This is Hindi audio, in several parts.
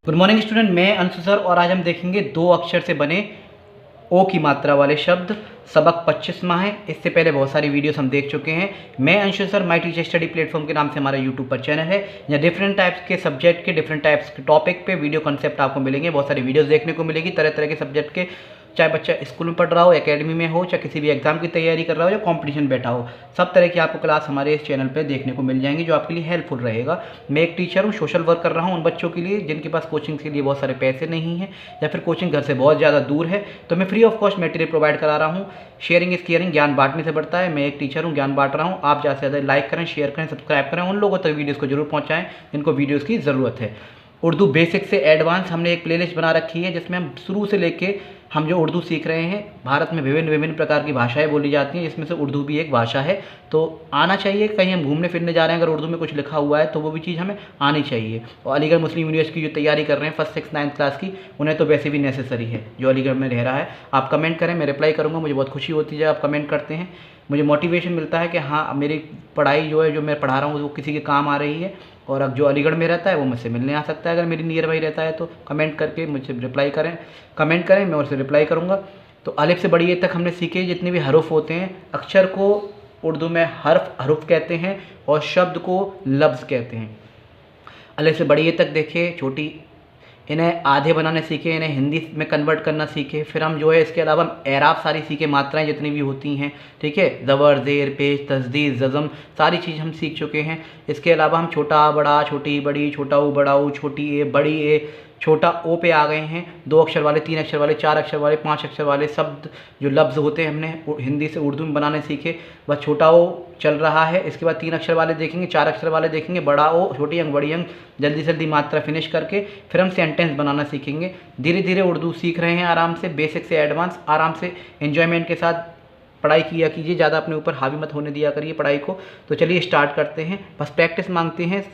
गुड मॉर्निंग स्टूडेंट, मैं अंशु सर और आज हम देखेंगे दो अक्षर से बने ओ की मात्रा वाले शब्द। सबक 25वां है। इससे पहले बहुत सारी वीडियोस हम देख चुके हैं। मैं Anshu sir my teacher study platform के नाम से हमारा यूट्यूब पर चैनल है। यहाँ डिफरेंट टाइप्स के सब्जेक्ट के डिफरेंट टाइप्स के टॉपिक पे वीडियो कॉन्सेप्ट आपको मिलेंगे। बहुत सारी वीडियोस देखने को मिलेगी तरह तरह के सब्जेक्ट के, चाहे बच्चा स्कूल में पढ़ रहा हो, एकेडमी में हो, चाहे किसी भी एग्जाम की तैयारी कर रहा हो या कंपटीशन बैठा हो, सब तरह की आपको क्लास हमारे इस चैनल पे देखने को मिल जाएंगी जो आपके लिए हेल्पफुल रहेगा। मैं एक टीचर हूँ, सोशल वर्क कर रहा हूँ उन बच्चों के लिए जिनके पास कोचिंग के लिए बहुत सारे पैसे नहीं हैं या फिर कोचिंग घर से बहुत ज़्यादा दूर है, तो मैं free of cost material provide करा रहा हूँ। शेयरिंग इज केयरिंग, ज्ञान बांटने से बढ़ता है। मैं एक टीचर हूँ, ज्ञान बांट रहा हूँ। आप ज़्यादा से ज़्यादा लाइक करें, शेयर करें, सब्सक्राइब करें, उन लोगों तक वीडियोज़ को जरूर पहुँचाएँ जिनको वीडियोज़ की ज़रूरत है। उर्दू बेसिक से एडवांस हमने एक प्लेलिस्ट बना रखी है जिसमें हम शुरू से लेके हम जो उर्दू सीख रहे हैं। भारत में विभिन्न विभिन्न प्रकार की भाषाएं बोली जाती हैं, जिसमें से उर्दू भी एक भाषा है। तो आना चाहिए, कहीं हम घूमने फिरने जा रहे हैं, अगर उर्दू में कुछ लिखा हुआ है तो वो भी चीज़ हमें आनी चाहिए। और अलीगढ़ मुस्लिम यूनिवर्सिटी की जो तैयारी कर रहे हैं फर्स्ट 6 9th क्लास की, उन्हें तो वैसे भी नेसेसरी है जो अलीगढ़ में रह रहा है। आप कमेंट करें, मैं रिप्लाई करूँगा। मुझे बहुत खुशी होती है आप कमेंट करते हैं, मुझे मोटिवेशन मिलता है कि हाँ मेरी पढ़ाई जो है, जो मैं पढ़ा रहा हूँ वो किसी के काम आ रही है। और अब जो अलीगढ़ में रहता है वो मुझसे मिलने आ सकता है, अगर मेरी नियर बाई रहता है तो कमेंट करके मुझसे रिप्लाई करें, कमेंट करें, मैं उससे रिप्लाई करूँगा। तो अलिफ से बड़ी ए तक हमने सीखे जितने भी हरूफ होते हैं। अक्षर को उर्दू में हरुफ कहते हैं और शब्द को लफ्ज़ कहते हैं। अलिफ से बड़ी ए तक देखे, छोटी, इन्हें आधे बनाने सीखे, इन्हें हिंदी में कन्वर्ट करना सीखे। फिर हम जो है इसके अलावा हम एराब सारी सीखे, मात्राएं जितनी भी होती हैं, ठीक है, ज़बर, ज़ेर, पेश, तस्दीद, जज़म, सारी चीज़ हम सीख चुके हैं। इसके अलावा हम छोटा बड़ा, छोटी बड़ी, छोटा ऊ बड़ा ऊ, छोटी ए बड़ी ए, छोटा ओ पे आ गए हैं। 2 अक्षर वाले, 3 अक्षर वाले, 4 अक्षर वाले, 5 अक्षर वाले शब्द जो लफ्ज़ होते हैं हमने हिंदी से उर्दू में बनाने सीखे। बस छोटा ओ चल रहा है। इसके बाद 3 अक्षर वाले देखेंगे, 4 अक्षर वाले देखेंगे, बड़ा ओ, छोटी अंक, बड़ी अंक, जल्दी जल्दी मात्रा फिनिश करके फिर हम सेंटेंस बनाना सीखेंगे। धीरे धीरे उर्दू सीख रहे हैं आराम से, बेसिक से एडवांस, आराम से एन्जॉयमेंट के साथ पढ़ाई किया कीजिए, ज़्यादा अपने ऊपर हावी मत होने दिया करिए पढ़ाई को। तो चलिए स्टार्ट करते हैं। बस प्रैक्टिस मांगते हैं,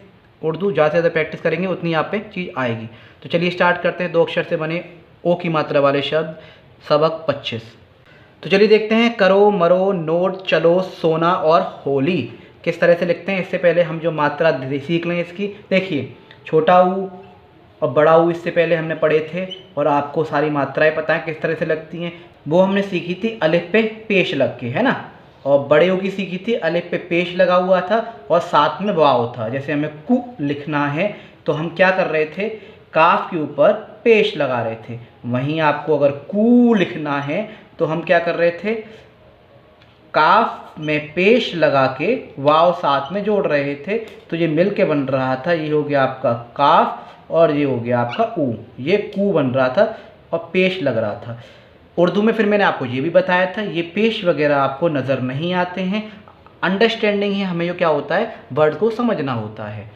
उर्दू ज़्यादा से ज़्यादा प्रैक्टिस करेंगे उतनी आप पे चीज़ आएगी। तो चलिए स्टार्ट करते हैं। 2 अक्षर से बने ओ की मात्रा वाले शब्द, सबक 25। तो चलिए देखते हैं। करो, मरो, नोट, चलो, सोना और होली किस तरह से लिखते हैं। इससे पहले हम जो मात्रा सीख लें इसकी। देखिए, छोटा ऊ और बड़ा ऊ इससे पहले हमने पढ़े थे और आपको सारी मात्राएं पता है किस तरह से लगती हैं। वो हमने सीखी थी अलिफ पे पेश लग के, है ना। और बड़े ऊ की सीखी थी अलिफ पे पेश लगा हुआ था और साथ में वाव था। जैसे हमें कु लिखना है तो हम क्या कर रहे थे, काफ के ऊपर पेश लगा रहे थे। वहीं आपको अगर कू लिखना है तो हम क्या कर रहे थे, काफ में पेश लगा के वाव साथ में जोड़ रहे थे। तो ये मिल के बन रहा था, ये हो गया आपका काफ और ये हो गया आपका ऊ, ये कू बन रहा था और पेश लग रहा था। उर्दू में फिर मैंने आपको ये भी बताया था, ये पेश वगैरह आपको नज़र नहीं आते हैं। अंडरस्टैंडिंग ही हमें जो क्या होता है, वर्ड को समझना होता है।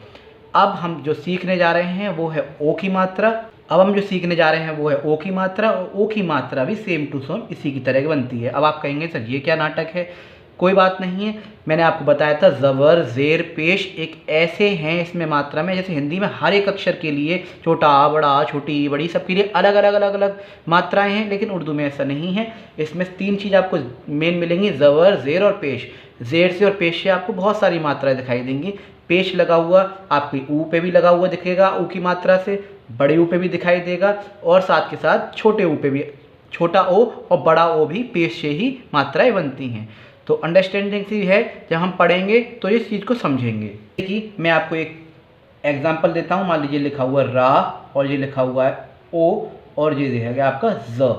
अब हम जो सीखने जा रहे हैं वो है ओ की मात्रा। अब हम जो सीखने जा रहे हैं वो है ओ की मात्रा, और ओ की मात्रा भी सेम टू सेम इसी की तरह बनती है। अब आप कहेंगे सर ये क्या नाटक है, कोई बात नहीं है। मैंने आपको बताया था ज़बर, ज़ेर, पेश एक ऐसे हैं इसमें मात्रा में, जैसे हिंदी में हर एक अक्षर के लिए छोटा बड़ा, छोटी बड़ी, सबके लिए अलग अलग अलग अलग मात्राएं हैं, लेकिन उर्दू में ऐसा नहीं है। इसमें 3 चीज़ आपको मेन मिलेंगी, ज़बर, ज़ेर और पेश। ज़ेर से और पेश से आपको बहुत सारी मात्राएं दिखाई देंगी। पेश लगा हुआ आपकी ऊ पे भी लगा हुआ दिखेगा, ऊ की मात्रा से, बड़े ऊ पे भी दिखाई देगा और साथ के साथ छोटे ऊ पे भी, छोटा ओ और बड़ा ओ भी पेश से ही मात्राएं बनती हैं। तो अंडरस्टैंडिंग सी है, जब हम पढ़ेंगे तो इस चीज़ को समझेंगे। देखिए मैं आपको एक एग्जांपल देता हूँ। मान लीजिए लिखा हुआ है रा और ये लिखा हुआ है ओ और ये दिया गया आपका ज।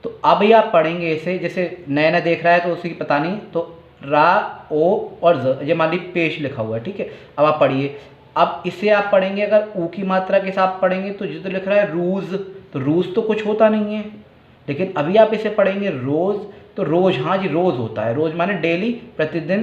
तो अब ही आप पढ़ेंगे इसे, जैसे नया नया देख रहा है तो उसी की पता नहीं, तो रा, ओ और ज, ये मान लीजिए पेश लिखा हुआ है, ठीक है। अब आप पढ़िए। अब इसे आप पढ़ेंगे, अगर ऊ की मात्रा के साथ पढ़ेंगे तो जो तो लिख रहा है रूज़, तो रूज़ तो कुछ होता नहीं है। लेकिन अभी आप इसे पढ़ेंगे रोज़, तो रोज़, हाँ जी रोज़ होता है। रोज़ माने डेली, प्रतिदिन।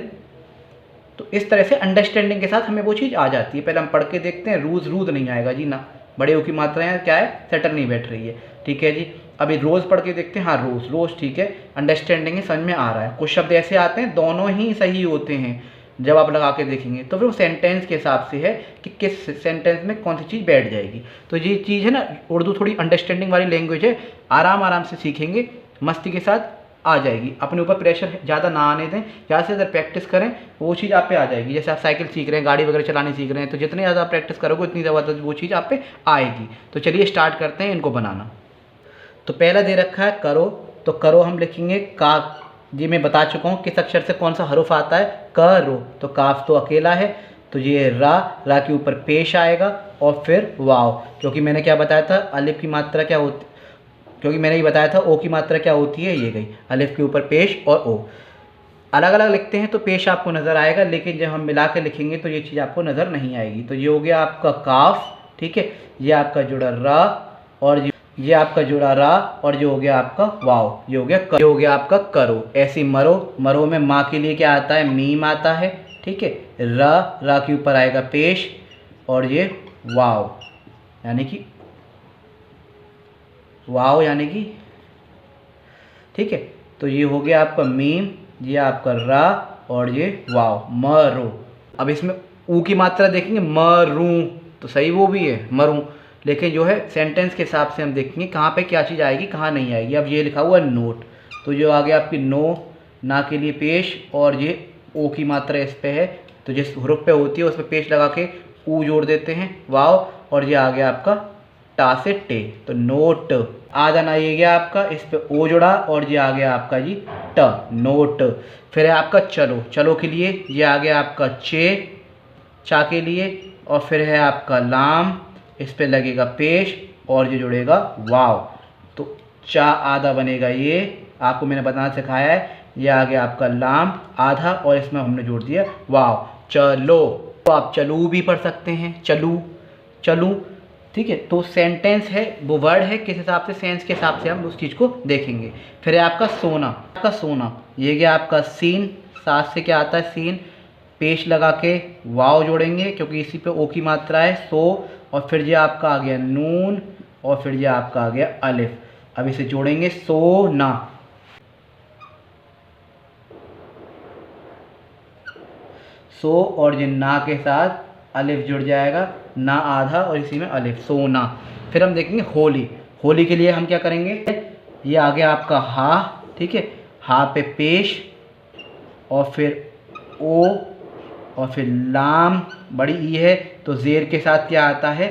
तो इस तरह से अंडरस्टैंडिंग के साथ हमें वो चीज़ आ जाती है। पहले हम पढ़ के देखते हैं, रूज़ रूज़ नहीं आएगा जी ना, बड़े ओ की मात्राएं क्या है, सेटर नहीं बैठ रही है, ठीक है जी। अभी रोज़ पढ़ के देखते हैं, हाँ रोज़ रोज़, ठीक है, अंडरस्टैंडिंग है, समझ में आ रहा है। कुछ शब्द ऐसे आते हैं दोनों ही सही होते हैं, जब आप लगा के देखेंगे तो फिर वो सेंटेंस के हिसाब से है कि किस सेंटेंस में कौन सी चीज़ बैठ जाएगी। तो ये चीज़ है ना, उर्दू थोड़ी अंडरस्टैंडिंग वाली लैंग्वेज है, आराम आराम से सीखेंगे मस्ती के साथ। आ जाएगी। अपने ऊपर प्रेशर ज़्यादा ना आने दें, ज़्यादा से ज़्यादा प्रैक्टिस करें, वो चीज़ आप पे आ जाएगी। जैसे आप साइकिल सीख रहे हैं, गाड़ी वगैरह चलाने सीख रहे हैं, तो जितनी ज़्यादा प्रैक्टिस करोगे उतनी ज़्यादा वो चीज़ आप पे आएगी। तो चलिए स्टार्ट करते हैं इनको बनाना। तो पहला दे रखा है करो, तो करो हम लिखेंगे का। जी मैं बता चुका हूँ किस अक्षर से कौन सा हरूफ आता है, करो। तो काफ तो अकेला है, तो ये रा, रा के ऊपर पेश आएगा और फिर वाव, क्योंकि मैंने क्या बताया था अलिफ की मात्रा क्या होती, क्योंकि मैंने ये बताया था ओ की मात्रा क्या होती है, ये गई अलिफ के ऊपर पेश और ओ। अलग अलग लिखते हैं तो पेश आपको नज़र आएगा, लेकिन जब हम मिला कर लिखेंगे तो ये चीज़ आपको नज़र नहीं आएगी। तो ये हो गया आपका काफ, ठीक है, ये आपका जुड़ा रा, और ये आपका जुड़ा रा, और जो हो गया आपका वाव, ये हो गया आपका करो। ऐसी मरो, मरो में माँ के लिए क्या आता है, मीम आता है, ठीक है। रा, रा के ऊपर आएगा पेश, और ये वाव यानी कि वाव यानी कि, ठीक है। तो ये हो गया आपका मीम, ये आपका रा, और ये वाव, मरो। अब इसमें ऊ की मात्रा देखेंगे, मरूं, तो सही वो भी है मरूं, लेकिन जो है सेंटेंस के हिसाब से हम देखेंगे कहाँ पे क्या चीज़ आएगी कहाँ नहीं आएगी। अब ये लिखा हुआ है नोट, तो जो आ गया आपकी नो, ना के लिए पेश, और ये ओ की मात्रा इस पे है, तो जिस हरूफ पे होती है उस पर पेश लगा के ऊ जोड़ देते हैं, वाव, और ये आ गया आपका टा से टे, तो नोट। आ जाना ये गया आपका, इस पे ओ जुड़ा, और ये आ गया आपका जी ट, नोट। फिर है आपका चलो, चलो के लिए ये आ गया आपका चे, चा के लिए, और फिर है आपका लाम, इस पे लगेगा पेश, और ये जुड़ेगा वाव, तो चा आधा बनेगा। ये आपको मैंने बताना सिखाया है, ये आ गया आपका लाम आधा, और इसमें हमने जोड़ दिया वाव, चलो। तो आप चलू भी पढ़ सकते हैं, चलू, चलूँ, ठीक है। तो सेंटेंस है, वो वर्ड है, किस हिसाब से, सेंस के हिसाब से हम उस चीज़ को देखेंगे। फिर है आपका सोना, आपका सोना, ये गया आपका सीन, साथ से क्या आता है सीन, पेश लगा के वाव जोड़ेंगे, क्योंकि इसी पे ओ की मात्रा है, सो, और फिर ये आपका आ गया नून, और फिर ये आपका आ गया अलिफ। अब इसे जोड़ेंगे सोना, सो, और ये ना के साथ अलिफ जुड़ जाएगा, ना आधा, और इसी में अलिफ, सोना। फिर हम देखेंगे होली, होली के लिए हम क्या करेंगे, ये आ गया आपका हा, ठीक है, हा पे पेश, और फिर ओ, और फिर लाम, बड़ी ई है, तो ज़ेर के साथ क्या आता है,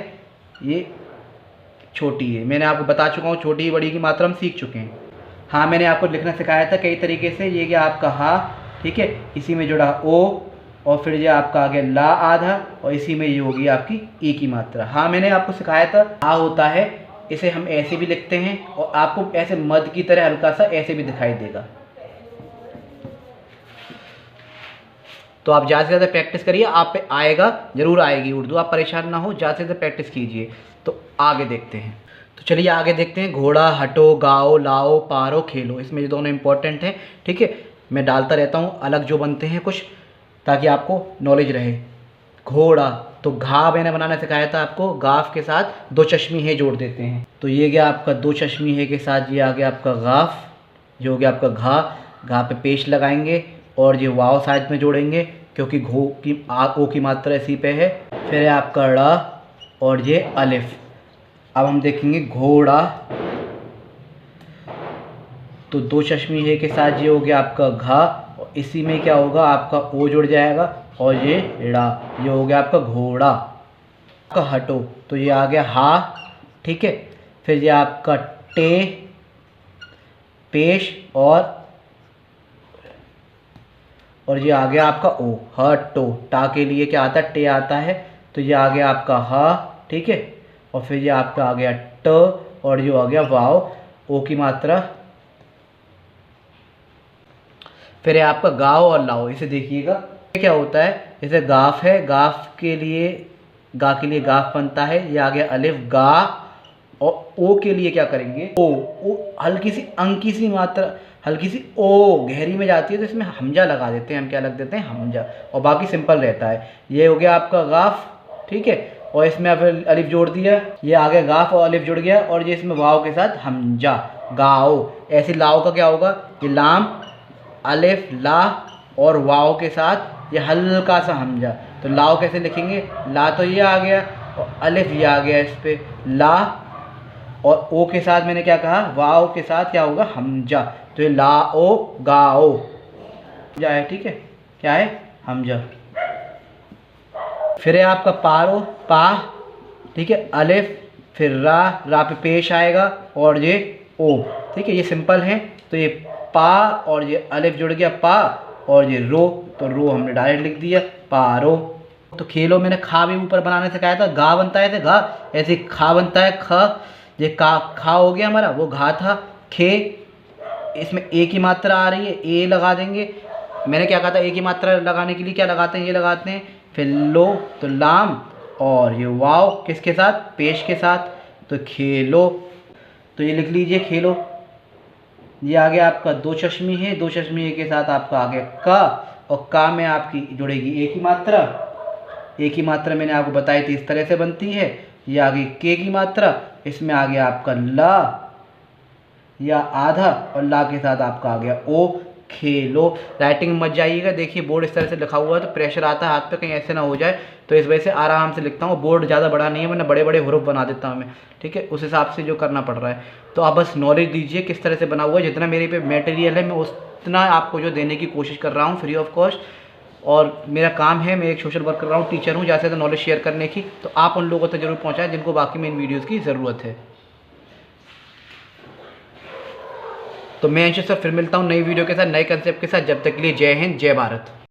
ये छोटी है। मैंने आपको बता चुका हूँ छोटी बड़ी की मात्रा हम सीख चुके हैं। हाँ मैंने आपको लिखना सिखाया था कई तरीके से। ये गया आपका हा, ठीक है, इसी में जुड़ा ओ, और फिर ये आपका आ गया ला आधा, और इसी में ये होगी आपकी ई की मात्रा। हाँ मैंने आपको सिखाया था, हा होता है, इसे हम ऐसे भी लिखते हैं, और आपको ऐसे मद की तरह हल्का सा ऐसे भी दिखाई देगा। तो आप ज़्यादा से ज़्यादा प्रैक्टिस करिए, आप पे आएगा, ज़रूर आएगी उर्दू, आप परेशान ना हो, ज़्यादा से ज़्यादा प्रैक्टिस कीजिए। तो आगे देखते हैं, तो चलिए आगे देखते हैं। घोड़ा, हटो, गाओ, लाओ, पारो, खेलो, इसमें ये दोनों इंपॉर्टेंट हैं, ठीक है। मैं डालता रहता हूँ अलग जो बनते हैं कुछ, ताकि आपको नॉलेज रहे। घोड़ा, तो घा मैंने बनाना सिखाया था आपको, गाफ के साथ दो चश्मी है जोड़ देते हैं, तो ये गया आपका दो चश्मी है के साथ, ये आ गया आपका गाफ, जो हो गया आपका घा, घा पे पेश लगाएंगे, और ये वाव साइड में जोड़ेंगे, क्योंकि घो की ओ की मात्रा इसी पे है। फिर है आपका ड़ा, और ये अलिफ। अब हम देखेंगे घोड़ा, तो दो चश्मी है के साथ ये हो गया आपका घा, और इसी में क्या होगा आपका ओ जुड़ जाएगा, और ये ड़ा, ये हो गया आपका घोड़ा। आपका हटो, तो ये आ गया हा, ठीक है। फिर ये आपका टे, पेश, और ये आ गया आपका ओ, हटो। टा के लिए क्या आता है, टे आता है, तो ये आ गया आपका हा, ठीक है। और फिर ये आपका आ गया ट, और ये आ गया वाव, ओ की मात्रा। फिर है आपका गाओ और लाओ, इसे देखिएगा क्या होता है। जैसे गाफ है, गाफ के लिए, गा के लिए गाफ बनता है, ये आ गया अलिफ गा, और ओ के लिए क्या करेंगे, ओ हल्की सी अंक की सी मात्रा, हल्की सी ओ गहरी में जाती है, तो इसमें हमजा लगा देते हैं हम, क्या लग देते हैं हमजा, और बाकी सिंपल रहता है। ये हो गया आपका गाफ, ठीक है, और इसमें फिर अलिफ जोड़ दिया, ये आ गया गाफ और अलिफ जुड़ गया, और ये इसमें वाव के साथ हमजा, गाओ। ऐसे लाओ का क्या होगा, ये लाम, अलिफ, ला, और वाव के साथ ये हल्का सा हमजा, तो लाओ कैसे लिखेंगे, ला तो ये आ गया, और अलिफ ये आ गया इस पर ला, और ओ के साथ मैंने क्या कहा, वाव के साथ क्या होगा हमजा, तो ये लाओ गाओ जा है, ठीक है, क्या है हमजा। फिर है आपका पारो पा, ठीक है, अलिफ, फिर रा पे पेश आएगा और ये ओ, ठीक है, ये सिंपल है। तो ये पा और ये अलिफ जुड़ गया पा और ये रो, तो रो हमने डायरेक्ट लिख दिया पारो। तो खेलो मैंने खा भी ऊपर बनाने से कहा था, गा बनता है ऐसे गा, ऐसे खा बनता है ख, ये का खा हो गया हमारा, वो घा था खे, इसमें ए की मात्रा आ रही है, ए लगा देंगे। मैंने क्या कहा था, ए की मात्रा लगाने के लिए क्या लगाते हैं, ये लगाते हैं। फिर लो तो लाम और ये वाव किसके साथ, पेश के साथ, तो खेलो, तो ये लिख लीजिए खेलो। ये आ गया आपका दो चश्मी है, दो चश्मी के साथ आपका आ गया का, और का में आपकी जुड़ेगी ए की मात्रा। ए की मात्रा मैंने आपको बताई थी इस तरह से बनती है। ये आ गई के की मात्रा, इसमें आ गया आपका ला या आधा, और ला के साथ आपका आ गया ओ खेलो। राइटिंग मत जाइएगा, देखिए बोर्ड इस तरह से लिखा हुआ है तो प्रेशर आता है हाथ पे, कहीं ऐसे ना हो जाए, तो इस वजह से आराम से लिखता हूँ। बोर्ड ज़्यादा बड़ा नहीं है, वरना बड़े बड़े हुरूफ बना देता हूँ मैं, ठीक है, उस हिसाब से जो करना पड़ रहा है। तो आप बस नॉलेज दीजिए किस तरह से बना हुआ है, जितना मेरे पे मटेरियल है मैं उतना आपको जो देने की कोशिश कर रहा हूँ फ्री ऑफ कॉस्ट। और मेरा काम है, मैं एक सोशल वर्क कर रहा हूँ, टीचर हूँ, ज़्यादा से ज़्यादा नॉलेज शेयर करने की। तो आप उन लोगों तक जरूर पहुँचाएं जिनको बाकी में इन वीडियोज़ की ज़रूरत है। तो मैं अंशु सर फिर मिलता हूँ नई वीडियो के साथ, नए कंसेप्ट के साथ। जब तक के लिए जय हिंद, जय भारत।